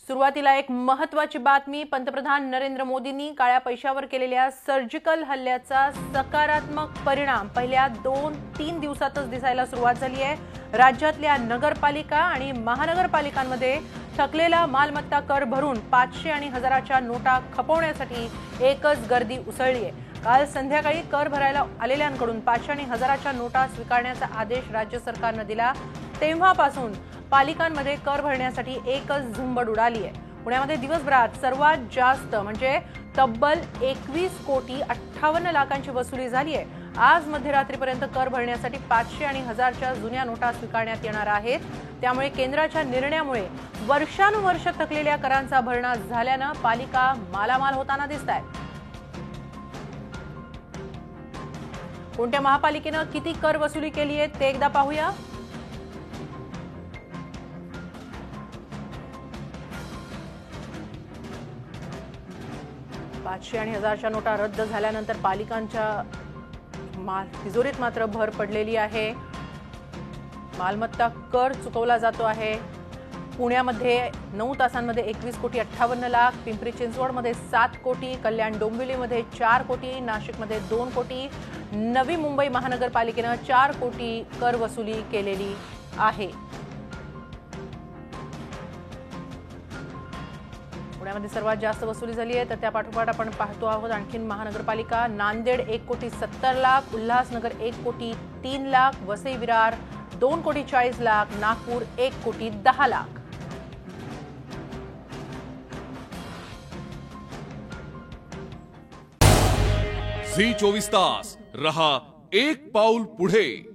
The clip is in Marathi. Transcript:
सुरुवातीला एक महत्त्वाची बातमी। पंतप्रधान नरेंद्र मोदींनी काळ्या पैशावर केलेल्या सर्जिकल हल्ल्याचा सकारात्मक परिणाम पहिल्या 2-3 दिवसातच दिसायला सुरुवात झाली आहे। राज्यातल्या नगरपालिका आणि महानगरपालिकांमध्ये थकलेला मालमत्ता कर भरून 500 आणि 1000च्या नोटा खपवण्यासाठी एकच गर्दी उसळली आहे। काल संध्याकाळी कर भरायला आलेल्यांकडून 500 आणि 1000च्या नोटा स्वीकारण्याचा आदेश राज्य सरकारने दिला। तेव्हापासून पालिकांमध्ये कर भरण्यासाठी एकच झुंबड उडाली आहे। पुण्यामध्ये दिवसभरात सर्वात जास्त म्हणजे तब्बल 21 कोटी 58 लाखांची वसुली झाली आहे। आज मध्यरात्रीपर्यंत कर भरण्यासाठी 500 आणि 1000च्या जुन्या नोटा स्वीकारण्यात येणार आहेत। त्यामुळे केंद्राच्या निर्णयामुळे वर्षानुवर्ष थकलेल्या करांचा भरणा झाल्याने पालिका मालामाल होताना दिसतायत। कोणत्या महापालिकेने किती कर वसुली केली आहे ते एकदा पाहूया। पाचशे आणि 1000च्या नोटा रद्द झाल्यानंतर पालिकांच्या तिजोरीत मात्र भर पडलेली आहे। मालमत्ता कर चुकवला जातो आहे। पुण्यामध्ये 9 तासांमध्ये 21 कोटी 58 लाख, पिंपरी चिंचवडमध्ये 7 कोटी, कल्याण डोंबिवलीमध्ये 4 कोटी, नाशिकमध्ये 2 कोटी, नवी मुंबई महानगरपालिकेने 4 कोटी कर वसुली केलेली आहे। पुण्यामध्ये सर्वात जास्त वसुली झाली आहे। तर त्या पाठोपाठ आपण पाहतो आहोत आणखी महानगरपालिका। नांदेड 1 कोटी 70 लाख, उल्हासनगर 1 कोटी 3 लाख, वसई विरार 2 कोटी 40 लाख, नागपूर 1 कोटी 10 लाख। झी 24 तास रहा एक पाऊल पुढे।